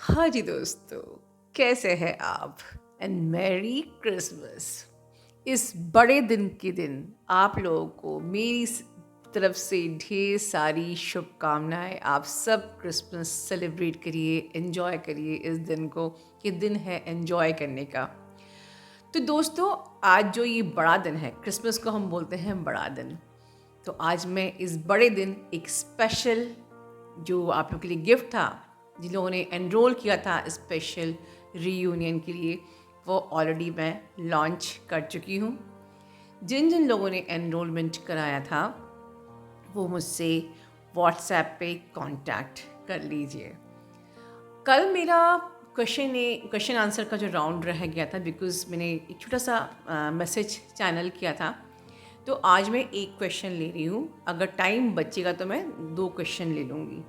हाँ जी दोस्तों, कैसे हैं आप? And merry Christmas. इस बड़े दिन के दिन आप लोगों को मेरी तरफ से ढेर सारी शुभकामनाएं। आप सब क्रिसमस सेलिब्रेट करिए, एंजॉय करिए इस दिन को। ये दिन है एंजॉय करने का। तो दोस्तों, आज जो ये बड़ा दिन है, क्रिसमस को हम बोलते हैं बड़ा दिन। तो आज मैं इस बड़े दिन एक स्पेशल जो आप लोग के लिए गिफ्ट था, जिन लोगों ने एनरोल किया था स्पेशल रीयूनियन के लिए, वो ऑलरेडी मैं लॉन्च कर चुकी हूँ। जिन जिन लोगों ने एनरोलमेंट कराया था वो मुझसे व्हाट्सएप पे कांटेक्ट कर लीजिए। कल मेरा क्वेश्चन आंसर का जो राउंड रह गया था, बिकॉज़ मैंने एक छोटा सा मैसेज चैनल किया था, तो आज मैं एक क्वेश्चन ले रही हूँ। अगर टाइम बचेगा तो मैं 2 क्वेश्चन ले लूँगी।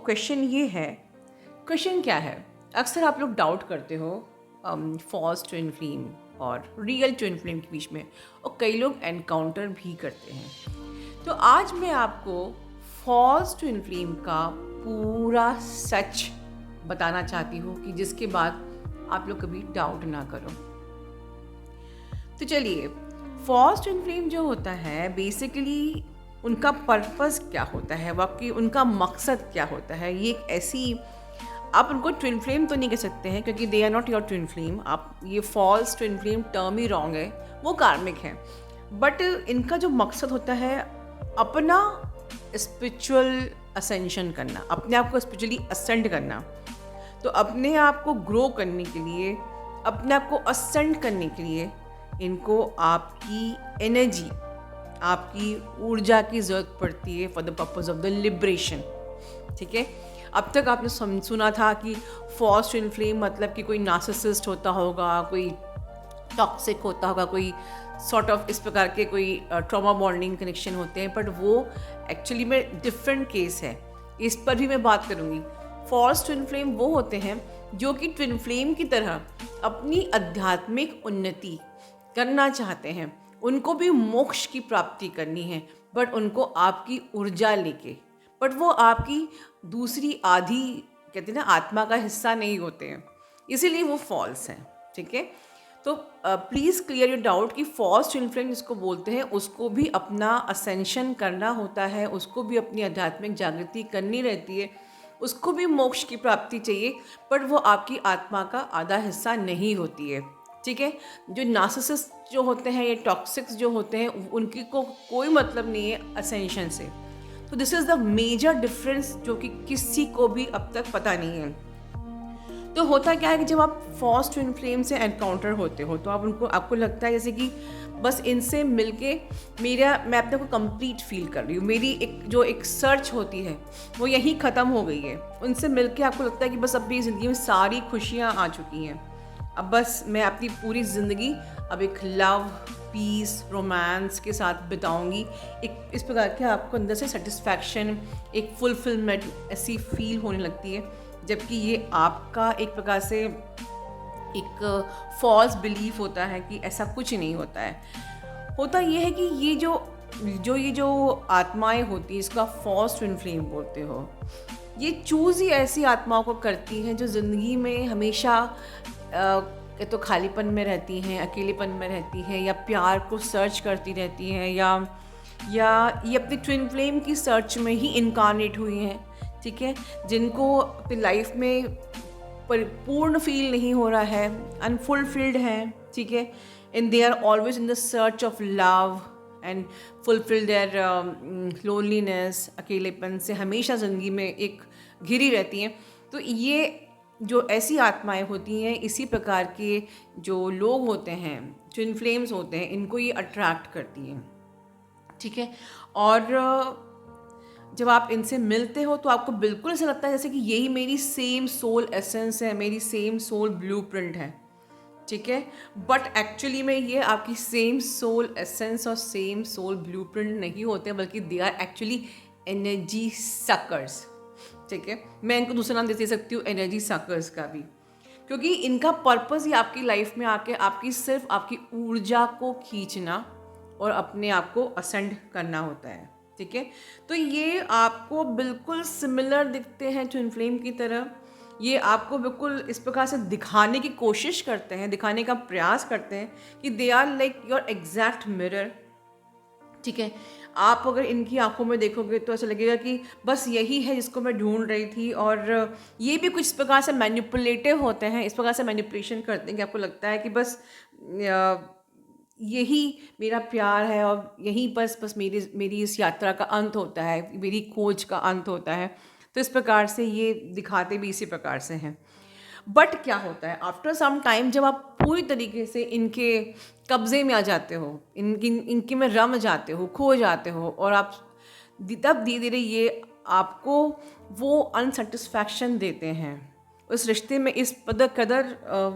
क्वेश्चन ये है। क्वेश्चन क्या है? अक्सर आप लोग डाउट करते हो फॉल्स ट्विन फ्लेम और रियल ट्विन फ्लेम के बीच में, और कई लोग एनकाउंटर भी करते हैं। तो आज मैं आपको फॉल्स ट्विन फ्लेम का पूरा सच बताना चाहती हूँ, कि जिसके बाद आप लोग कभी डाउट ना करो। तो चलिए, फॉल्स ट्विन फ्लेम जो होता है, बेसिकली उनका पर्पस क्या होता है, वाकई उनका मकसद क्या होता है। ये एक ऐसी, आप उनको ट्विन फ्लेम तो नहीं कह सकते हैं, क्योंकि they are not your twin flame. आप ये फॉल्स ट्विन फ्लेम टर्म ही रॉन्ग है, वो कार्मिक है। बट इनका जो मकसद होता है, अपना स्पिरिचुअल असेंशन करना, अपने आप को स्पिरिचुअली असेंड करना। तो अपने आप को ग्रो करने के लिए, अपने आप को असेंड करने के लिए, इनको आपकी एनर्जी, आपकी ऊर्जा की ज़रूरत पड़ती है for the purpose of the liberation. ठीक है। अब तक आपने सुना था कि फॉल्स ट्विन फ्लेम मतलब कि कोई नार्सिसिस्ट होता होगा, कोई टॉक्सिक होता होगा, कोई सॉर्ट ऑफ इस प्रकार के कोई ट्रॉमा बॉन्डिंग कनेक्शन होते हैं, बट वो एक्चुअली में डिफरेंट केस है। इस पर भी मैं बात करूँगी। फॉल्स ट्विन फ्लेम वो होते हैं जो कि ट्विन फ्लेम की तरह अपनी आध्यात्मिक उन्नति करना चाहते हैं, उनको भी मोक्ष की प्राप्ति करनी है, बट उनको आपकी ऊर्जा लेके, बट वो आपकी दूसरी आधी, कहते हैं ना, आत्मा का हिस्सा नहीं होते हैं, इसीलिए वो फॉल्स हैं। ठीक है। तो प्लीज़ क्लियर योर डाउट कि फॉल्स ट्विन फ्लेम जिसको बोलते हैं, उसको भी अपना असेंशन करना होता है, उसको भी अपनी आध्यात्मिक जागृति करनी रहती है, उसको भी मोक्ष की प्राप्ति चाहिए, बट वो आपकी आत्मा का आधा हिस्सा नहीं होती है। ठीक है। जो नार्सिसिस्ट जो होते हैं, ये टॉक्सिक्स जो होते हैं, उनकी को कोई मतलब नहीं है असेंशन से। तो this is the major difference, जो कि किसी को भी अब तक पता नहीं है। तो होता क्या है कि जब आप फॉल्स ट्विन फ्लेम से एनकाउंटर होते हो, तो आपको लगता है जैसे कि बस इनसे मिलके मैं अपने को कंप्लीट फील कर रही हूँ, मेरी एक सर्च होती है वो यहीं ख़त्म हो गई है। उनसे मिलके आपको लगता है कि बस अब मेरी ज़िंदगी में सारी खुशियाँ आ चुकी हैं, अब बस मैं अपनी पूरी ज़िंदगी अब एक लव, पीस, रोमांस के साथ बिताऊंगी। एक इस प्रकार के आपको अंदर से सेटिस्फैक्शन, एक फुलफिलमेंट ऐसी फील होने लगती है, जबकि ये आपका एक प्रकार से एक फॉल्स बिलीफ होता है कि ऐसा कुछ नहीं होता है। होता ये है कि ये जो आत्माएं होती हैं, इसका फॉल्स ट्विन फ्लेम बोलते हो, ये चूज़ ही ऐसी आत्माओं को करती हैं जो ज़िंदगी में हमेशा या तो खालीपन में रहती हैं, अकेलेपन में रहती हैं, या प्यार को सर्च करती रहती हैं, या ये अपनी ट्विन फ्लेम की सर्च में ही इनकारनेट हुई हैं। ठीक है। जिनको अपनी लाइफ में परिपूर्ण फील नहीं हो रहा है, अनफुलफिल्ड है। ठीक है। And they are always in the search of love and fulfil their loneliness, अकेलेपन से हमेशा ज़िंदगी में एक घिरी रहती हैं। तो ये जो ऐसी आत्माएं होती हैं, इसी प्रकार के जो लोग होते हैं, ट्विन फ्लेम्स होते हैं, इनको ये अट्रैक्ट करती हैं। ठीक है। और जब आप इनसे मिलते हो तो आपको बिल्कुल ऐसा लगता है जैसे कि यही मेरी सेम सोल एसेंस है, मेरी सेम सोल ब्लूप्रिंट है। ठीक है। बट एक्चुअली में ये आपकी सेम सोल एसेंस और सेम सोल ब्लूप्रिंट नहीं होते, बल्कि they are actually energy suckers. ठीक है। मैं इनको दूसरा नाम दे सकती हूँ, एनर्जी सकर्स का भी, क्योंकि इनका पर्पस ही आपकी लाइफ में आके सिर्फ आपकी ऊर्जा को खींचना और अपने आप को असेंड करना होता है। ठीक है। तो ये आपको बिल्कुल सिमिलर दिखते हैं ट्विन फ्लेम की तरह, ये आपको बिल्कुल इस प्रकार से दिखाने की कोशिश करते हैं, दिखाने का प्रयास करते हैं कि they are like your exact mirror. ठीक है, आप अगर इनकी आंखों में देखोगे तो ऐसा लगेगा कि बस यही है जिसको मैं ढूंढ रही थी। और ये भी कुछ इस प्रकार से मैनिपुलेटिव होते हैं, इस प्रकार से मैनिपुलेशन करते हैं कि आपको लगता है कि बस यही मेरा प्यार है और यहीं बस बस मेरी मेरी इस यात्रा का अंत होता है, मेरी खोज का अंत होता है। तो इस प्रकार से ये दिखाते भी इसी प्रकार से हैं। बट क्या होता है आफ्टर सम टाइम, जब आप पूरी तरीके से इनके कब्जे में आ जाते हो, इनके में रम जाते हो, खो जाते हो, और आप तब धीरे धीरे ये आपको वो अनसेटिस्फैक्शन देते हैं उस रिश्ते में। इस कदर कदर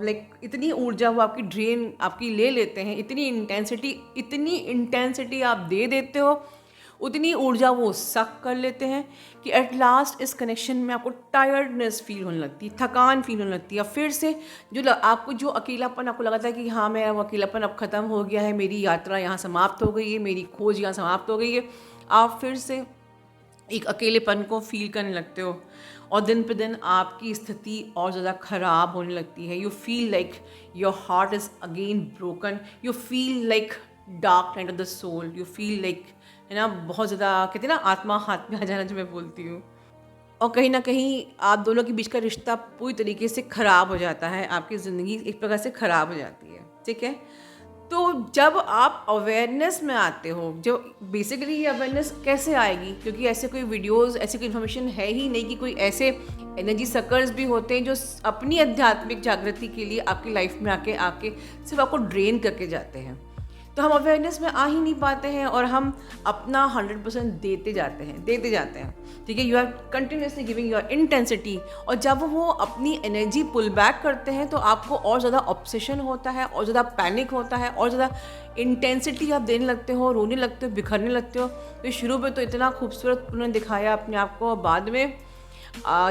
लाइक इतनी ऊर्जा वो आपकी ड्रेन आपकी ले लेते हैं, इतनी इंटेंसिटी आप दे देते हो, उतनी ऊर्जा वो सक कर लेते हैं कि एट लास्ट इस कनेक्शन में आपको टायर्डनेस फील होने लगती है, थकान फील होने लगती है। फिर से आपको जो अकेलापन आपको लगा था कि हाँ मेरा वो अकेलापन अब ख़त्म हो गया है, मेरी यात्रा यहाँ समाप्त हो गई है, मेरी खोज यहाँ समाप्त हो गई है, आप फिर से एक अकेलेपन को फील करने लगते हो। और दिन पे दिन आपकी स्थिति और ज़्यादा ख़राब होने लगती है। You feel like your heart is again broken, you feel like dark night of the soul, you feel like, है ना, बहुत ज़्यादा कहते हैं ना आत्मा हाथ में आ जाना, जो मैं बोलती हूँ। और कहीं ना कहीं आप दोनों के बीच का रिश्ता पूरी तरीके से ख़राब हो जाता है, आपकी ज़िंदगी एक प्रकार से ख़राब हो जाती है। ठीक है, तो जब आप अवेयरनेस में आते हो, जो बेसिकली ये अवेयरनेस कैसे आएगी, क्योंकि ऐसे कोई वीडियोस, ऐसी कोई इन्फॉर्मेशन है ही नहीं कि कोई ऐसे एनर्जी सकर्स भी होते हैं जो अपनी आध्यात्मिक जागृति के लिए आपकी लाइफ में आके आके सिर्फ आपको ड्रेन करके जाते हैं। तो हम अवेयरनेस में आ ही नहीं पाते हैं और हम अपना 100% देते जाते हैं। ठीक है, you are continuously giving your intensity, और जब वो अपनी एनर्जी पुल बैक करते हैं तो आपको और ज़्यादा ऑब्सेशन होता है, और ज़्यादा पैनिक होता है, और ज़्यादा इंटेंसिटी आप देने लगते हो, रोने लगते हो, बिखरने लगते हो। तो शुरू में तो इतना खूबसूरत उन्होंने दिखाया अपने आप को, और बाद में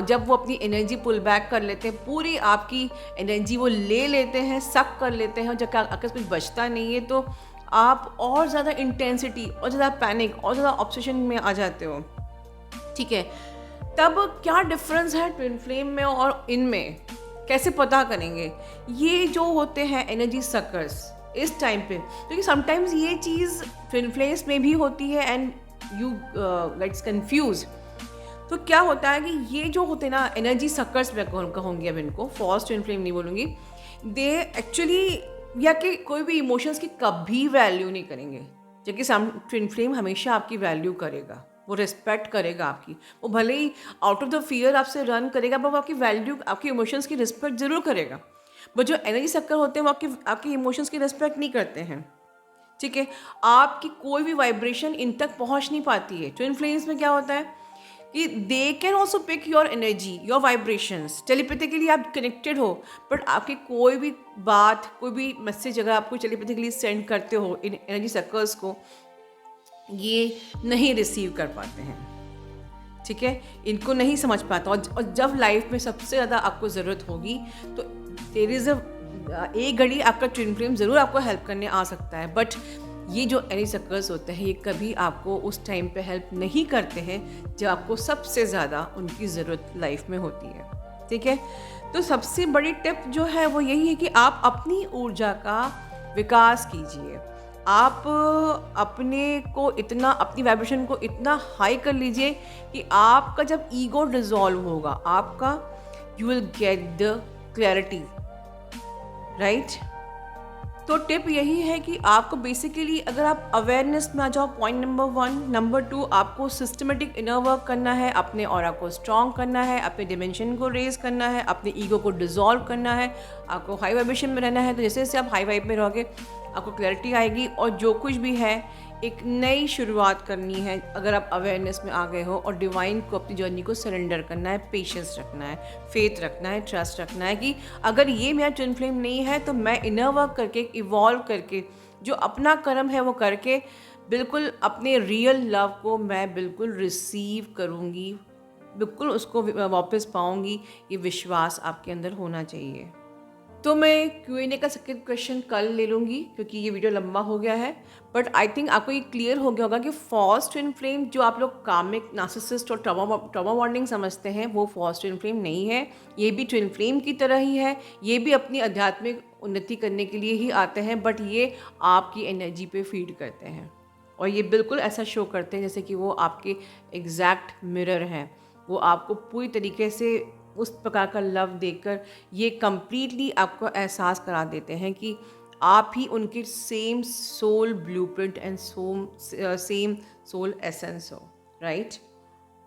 जब वो अपनी एनर्जी पुल बैक कर लेते हैं, पूरी आपकी एनर्जी वो ले लेते हैं, सक कर लेते हैं, और जब अगर कुछ बचता नहीं है तो आप और ज़्यादा इंटेंसिटी और ज़्यादा पैनिक और ज़्यादा ऑब्सेशन में आ जाते हो। ठीक है, तब क्या डिफरेंस है ट्विन फ्लेम में और इनमें, कैसे पता करेंगे? ये जो होते हैं एनर्जी सकर्स इस टाइम पे, क्योंकि समटाइम्स ये चीज़ ट्विन फ्लेम्स में भी होती है एंड यू गेट्स कंफ्यूज। तो क्या होता है कि ये जो होते हैं ना एनर्जी सकर्स, मैं कहूँगी अब इनको, फॉल्स ट्विन फ्लेम नहीं बोलूँगी, दे एक्चुअली, या कि कोई भी इमोशंस की कभी वैल्यू नहीं करेंगे, जबकि ट्विन फ्लेम हमेशा आपकी वैल्यू करेगा, वो रिस्पेक्ट करेगा आपकी। वो भले ही आउट ऑफ द फियर आपसे रन करेगा, पर वो आपकी वैल्यू, आपकी इमोशंस की रिस्पेक्ट ज़रूर करेगा। बट जो एनर्जी सक्कर होते हैं वो आपकी इमोशंस की रिस्पेक्ट नहीं करते हैं। ठीक है, आपकी कोई भी वाइब्रेशन इन तक पहुंच नहीं पाती है। ट्विन फ्लेम्स में क्या होता है कि they can also pick your energy, your vibrations, telepathically आप कनेक्टेड हो, बट आपकी कोई भी बात, कोई भी मैसेज अगर आपको टेलीपैथिकली सेंड करते हो इन एनर्जी सर्कल्स को, ये नहीं रिसीव कर पाते हैं। ठीक है, इनको नहीं समझ पाता, और जब लाइफ में सबसे ज़्यादा आपको ज़रूरत होगी तो देयर इज़ एक घड़ी आपका ट्विन फ्लेम ज़रूर आपको हेल्प करने आ सकता है, बट ये जो एनर्जी सर्कल्स होते हैं ये कभी आपको उस टाइम पे हेल्प नहीं करते हैं जब आपको सबसे ज़्यादा उनकी ज़रूरत लाइफ में होती है। ठीक है, तो सबसे बड़ी टिप जो है वो यही है कि आप अपनी ऊर्जा का विकास कीजिए। आप अपने को इतना, अपनी वाइब्रेशन को इतना हाई कर लीजिए कि आपका जब ईगो डिसॉल्व होगा, आपका you will get the clarity, right. तो टिप यही है कि आपको बेसिकली, अगर आप अवेयरनेस में आ जाओ, पॉइंट नंबर 1, नंबर 2, आपको सिस्टमेटिक इनर वर्क करना है, अपने ऑरा को स्ट्रॉन्ग करना है, अपने डिमेंशन को रेज करना है, अपने ईगो को डिसॉल्व करना है, आपको हाई वाइब्रेशन में रहना है। तो जैसे जैसे आप हाई वाइब में रहोगे आपको क्लैरिटी आएगी, और जो कुछ भी है एक नई शुरुआत करनी है अगर आप अवेयरनेस में आ गए हो, और डिवाइन को अपनी जर्नी को सरेंडर करना है, पेशेंस रखना है, फेथ रखना है, ट्रस्ट रखना है कि अगर ये मेरा ट्विन फ्लेम नहीं है तो मैं इनर वर्क करके, इवॉल्व करके, जो अपना कर्म है वो करके, बिल्कुल अपने रियल लव को मैं बिल्कुल रिसीव करूँगी, बिल्कुल उसको वापस पाऊँगी। ये विश्वास आपके अंदर होना चाहिए। तो मैं Q&A का सेकंड क्वेश्चन कल ले लूँगी क्योंकि ये वीडियो लंबा हो गया है। बट आई थिंक आपको ये क्लियर हो गया होगा कि फॉल्स ट्विन फ्लेम जो आप लोग कामिक, नार्सिसिस्ट और ट्रॉमा बॉन्डिंग समझते हैं, वो फॉल्स ट्विन फ्लेम नहीं है। ये भी ट्विन फ्लेम की तरह ही है। ये भी अपनी आध्यात्मिक उन्नति करने के लिए ही आते हैं, बट ये आपकी एनर्जी पे फीड करते हैं और ये बिल्कुल ऐसा शो करते हैं जैसे कि वो आपके एग्जैक्ट मिरर हैं। वो आपको पूरी तरीके से उस प्रकार का लव देकर ये कंप्लीटली आपको एहसास करा देते हैं कि आप ही उनके same soul blueprint and same soul essence हो, right.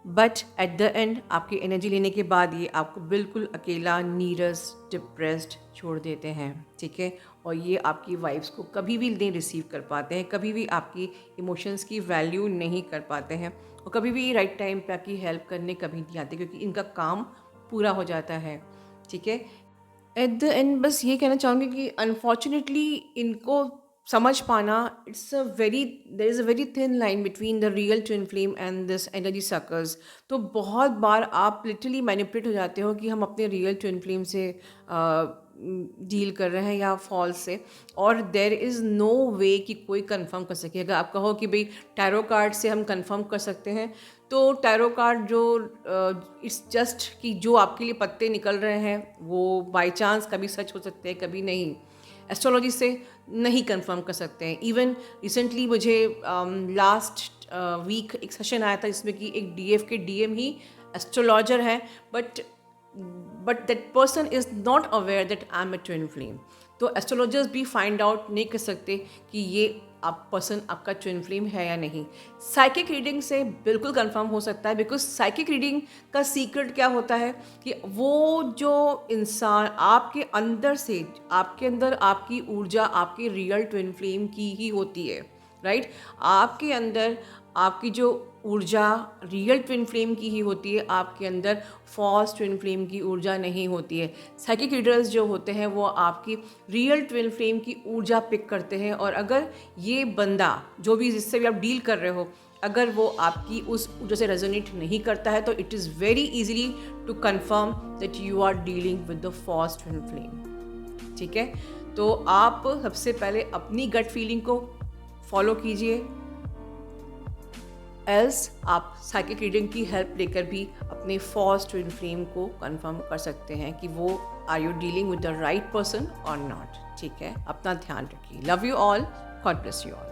But at the end आपकी एनर्जी लेने के बाद ये आपको बिल्कुल अकेला, नीरस, डिप्रेस्ड छोड़ देते हैं, ठीक है। और ये आपकी वाइब्स को कभी भी नहीं रिसीव कर पाते हैं, कभी भी आपकी इमोशंस की वैल्यू नहीं कर पाते हैं और कभी भी राइट टाइम पे आपकी हेल्प करने कभी नहीं आते क्योंकि इनका काम पूरा हो जाता है, ठीक है। एट द एंड बस ये कहना चाहूँगी कि अनफॉर्चुनेटली इनको समझ पाना, there is a very thin line between the real twin flame and this energy suckers. तो बहुत बार आप लिटरली मैनिपुलेट हो जाते हो कि हम अपने रियल ट्विन फ्लेम से डील कर रहे हैं या फॉल्स से, और देर इज़ नो वे कि कोई कंफर्म कर सके। अगर आप कहो कि भाई टैरो कार्ड से हम कंफर्म कर सकते हैं, तो टैरो कार्ड जो इट्स जस्ट कि जो आपके लिए पत्ते निकल रहे हैं वो बाय चांस कभी सच हो सकते हैं, कभी नहीं। एस्ट्रोलॉजी से नहीं कंफर्म कर सकते हैं। इवन रिसेंटली मुझे लास्ट वीक एक सेशन आया था जिसमें कि एक डीएफ के डीएम ही एस्ट्रोलॉजर है, but that person is not aware that I am a twin flame. तो एस्ट्रोलॉजर्स भी फाइंड आउट नहीं कर सकते कि ये आप पर्सन आपका ट्विन फ्लेम है या नहीं। साइकिक रीडिंग से बिल्कुल कंफर्म हो सकता है, बिकॉज साइकिक रीडिंग का सीक्रेट क्या होता है कि वो जो इंसान आपके अंदर से, आपके अंदर आपकी ऊर्जा आपकी रियल ट्विन फ्लेम की ही होती है, राइट। आपके अंदर आपकी जो ऊर्जा रियल ट्विन फ्लेम की ही होती है, आपके अंदर फॉल्स ट्विन फ्लेम की ऊर्जा नहीं होती है। साइकिक रीडर्स जो होते हैं वो आपकी रियल ट्विन फ्लेम की ऊर्जा पिक करते हैं, और अगर ये बंदा जो भी जिससे भी आप डील कर रहे हो, अगर वो आपकी उस ऊर्जा से रेजोनेट नहीं करता है, तो it is very easily to confirm that you are dealing with the false twin flame, ठीक है। तो आप सबसे पहले अपनी गट फीलिंग को फॉलो कीजिए, एल्स आप साइकिक रीडिंग की हेल्प लेकर भी अपने फॉल्स ट्विन फ्लेम को कंफर्म कर सकते हैं कि वो are you dealing with the right person और नॉट, ठीक है। अपना ध्यान रखिए। Love you all, God bless you all.